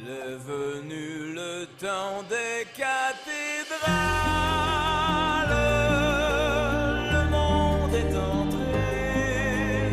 Il est venu le temps des cathédrales. Le monde est entré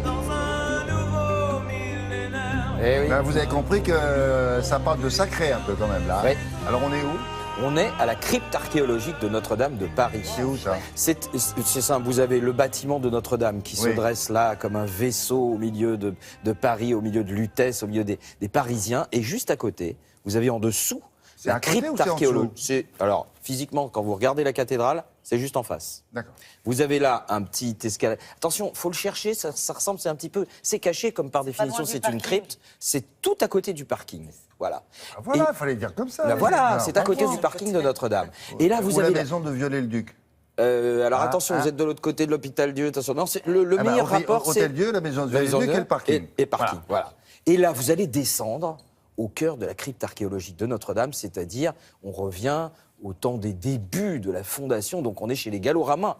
dans un nouveau millénaire. Eh oui. Là, vous avez compris que ça parle de sacré un peu quand même là. Oui. Alors on est où? On est à la crypte archéologique de Notre-Dame de Paris. C'est où ça? C'est simple, vous avez le bâtiment de Notre-Dame qui se Oui. dresse là comme un vaisseau au milieu de Paris, au milieu de Lutèce, au milieu des Parisiens. Et juste à côté, vous avez en dessous C'est la à côté ou crypte c'est en archéologique. Alors, physiquement, quand vous regardez la cathédrale, c'est juste en face. D'accord. Vous avez là un petit escalier. Attention, faut le chercher, ça ressemble, c'est un petit peu... C'est caché, comme par définition, c'est une crypte. C'est tout à côté du parking. Voilà. Ah, voilà, Et- il fallait dire comme ça. Là, voilà, Alors, c'est à côté du parking de Notre-Dame. Et là, vous Ou avez... la maison de Viollet-le-Duc. alors Ah, attention, ah. vous êtes de l'autre côté de l'Hôpital-Dieu, attention. Non, c'est le Ah bah, meilleur rapport, c'est... Hôtel-Dieu, la maison de la maison Viollet-le-Duc et le parking. Et parking, voilà. Et là, vous allez descendre au cœur de la crypte archéologique de Notre-Dame, c'est-à-dire, on revient au temps des débuts de la fondation, donc on est chez les Gallo-Romains.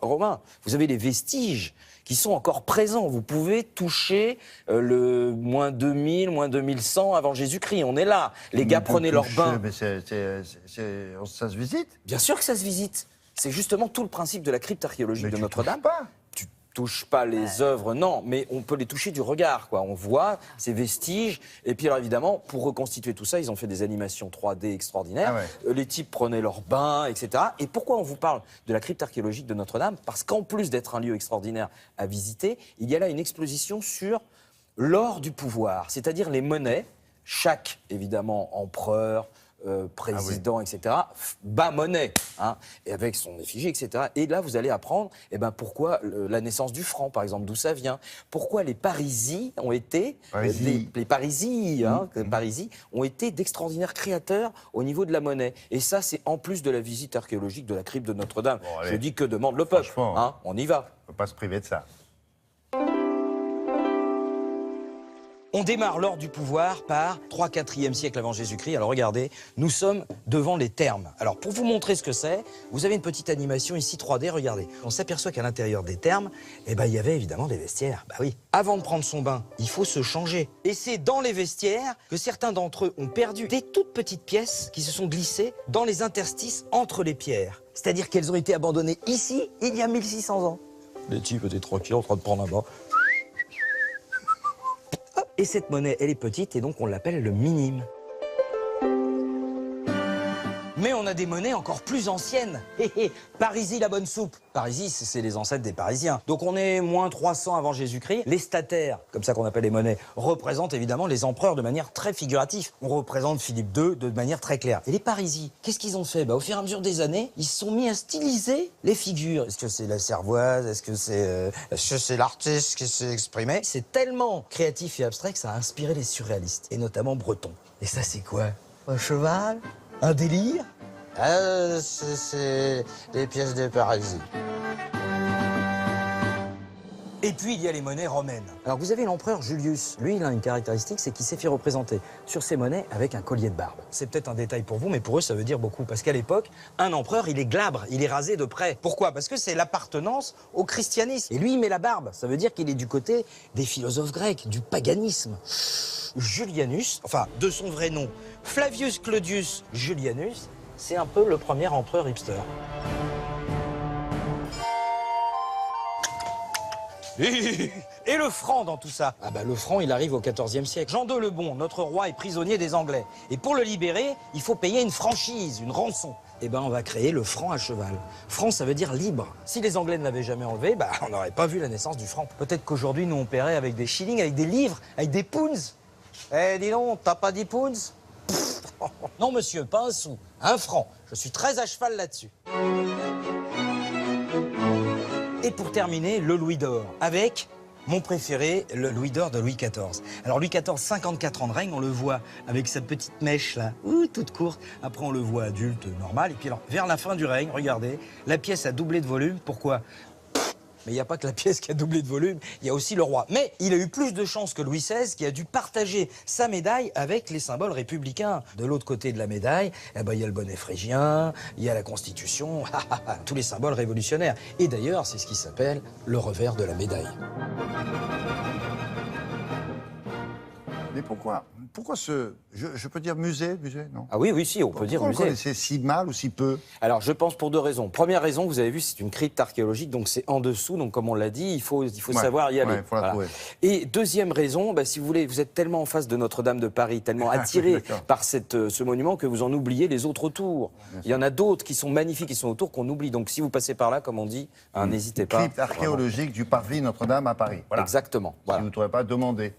Vous avez les vestiges qui sont encore présents. Vous pouvez toucher le moins 2000, moins 2100 avant Jésus-Christ. On est là. Les gars prenaient leur bain. Mais ça se visite. Bien sûr que ça se visite. C'est justement tout le principe de la crypte archéologique Mais de tu Notre-Dame. touches pas. Tu touches pas les œuvres, non, mais on peut les toucher du regard, quoi. On voit ces vestiges. Et puis, alors évidemment, pour reconstituer tout ça, ils ont fait des animations 3D extraordinaires. Ah ouais. Les types prenaient leur bain, etc. Et pourquoi on vous parle de la crypte archéologique de Notre-Dame? Parce qu'en plus d'être un lieu extraordinaire à visiter, il y a là une exposition sur l'or du pouvoir, c'est-à-dire les monnaies. Chaque, évidemment, empereur, président, etc., bat monnaie, hein, et avec son effigie, etc. Et là, vous allez apprendre pourquoi la naissance du franc, par exemple, d'où ça vient. Pourquoi les parisis ont été, les parisis ont été d'extraordinaires créateurs au niveau de la monnaie. Et ça, c'est en plus de la visite archéologique de la crypte de Notre-Dame. Bon, allez. Je dis que demande le peuple. Franchement, Hein, on y va. On ne peut pas se priver de ça. On démarre l'or du pouvoir par 3-4e siècle avant Jésus-Christ. Alors regardez, nous sommes devant les thermes. Alors pour vous montrer ce que c'est, vous avez une petite animation ici 3D, regardez. On s'aperçoit qu'à l'intérieur des thermes, il y avait évidemment des vestiaires. Bah oui. Avant de prendre son bain, il faut se changer. Et c'est dans les vestiaires que certains d'entre eux ont perdu des toutes petites pièces qui se sont glissées dans les interstices entre les pierres. C'est-à-dire qu'elles ont été abandonnées ici, il y a 1600 ans. Les types étaient tranquilles en train de prendre un bain. Et cette monnaie, elle est petite et donc on l'appelle le minime. Mais on a des monnaies encore plus anciennes. Parisis, la bonne soupe. Parisis, c'est les ancêtres des Parisiens. Donc on est moins 300 avant Jésus-Christ. Les stataires, comme ça qu'on appelle les monnaies, représentent évidemment les empereurs de manière très figurative. On représente Philippe II de manière très claire. Et les parisis, qu'est-ce qu'ils ont fait? Au fur et à mesure des années, ils se sont mis à styliser les figures. Est-ce que c'est la cervoise? Est-ce que c'est l'artiste qui s'est exprimé? C'est tellement créatif et abstrait que ça a inspiré les surréalistes, et notamment Breton. Et ça, c'est quoi? Un cheval? Un délire? C'est les pièces de parisis. Et puis, il y a les monnaies romaines. Alors, vous avez l'empereur Julius. Lui, il a une caractéristique, c'est qu'il s'est fait représenter sur ses monnaies avec un collier de barbe. C'est peut-être un détail pour vous, mais pour eux, ça veut dire beaucoup. Parce qu'à l'époque, un empereur, il est glabre, il est rasé de près. Pourquoi? Parce que c'est l'appartenance au christianisme. Et lui, il met la barbe. Ça veut dire qu'il est du côté des philosophes grecs, du paganisme. Julianus, enfin, de son vrai nom, Flavius Claudius Julianus, c'est un peu le premier empereur hipster. Et le franc dans tout ça? Le franc, il arrive au XIVe siècle. Jean II le Bon, notre roi, est prisonnier des Anglais. Et pour le libérer, il faut payer une franchise, une rançon. On va créer le franc à cheval. Franc, ça veut dire libre. Si les Anglais ne l'avaient jamais enlevé, on n'aurait pas vu la naissance du franc. Peut-être qu'aujourd'hui, nous, on paierait avec des shillings, avec des livres, avec des pounds. Eh, dis donc, t'as pas dit pounds? Non, monsieur, pas un sou. Un franc. Je suis très à cheval là-dessus. Et pour terminer, le louis d'or, avec mon préféré, le louis d'or de Louis XIV. Alors Louis XIV, 54 ans de règne, on le voit avec sa petite mèche là, toute courte. Après on le voit adulte, normal. Et puis alors, vers la fin du règne, regardez, la pièce a doublé de volume. Pourquoi? Mais il n'y a pas que la pièce qui a doublé de volume, il y a aussi le roi. Mais il a eu plus de chance que Louis XVI, qui a dû partager sa médaille avec les symboles républicains. De l'autre côté de la médaille, il y a le bonnet phrygien, il y a la Constitution, tous les symboles révolutionnaires. Et d'ailleurs, c'est ce qui s'appelle le revers de la médaille. Mais pourquoi je peux dire musée, non? Ah oui, si, on peut dire Pourquoi on musée. connaissait si mal ou si peu? Alors, je pense pour deux raisons. Première raison, vous avez vu, c'est une crypte archéologique, donc c'est en dessous. Donc, comme on l'a dit, il faut savoir y aller. Ouais, faut la trouver. Et deuxième raison, si vous voulez, vous êtes tellement en face de Notre-Dame de Paris, tellement attiré D'accord. par ce monument que vous en oubliez les autres autour. Il y en a d'autres qui sont magnifiques, qui sont autour, qu'on oublie. Donc, si vous passez par là, comme on dit, n'hésitez pas. Crypte archéologique du parvis Notre-Dame à Paris. Voilà. Exactement. Si Voilà. vous ne trouvez pas, demandez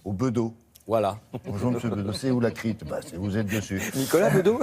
au Bedeau. Voilà. Bonjour, monsieur Bedeau, c'est où la crypte? Vous êtes dessus. Nicolas Bedeau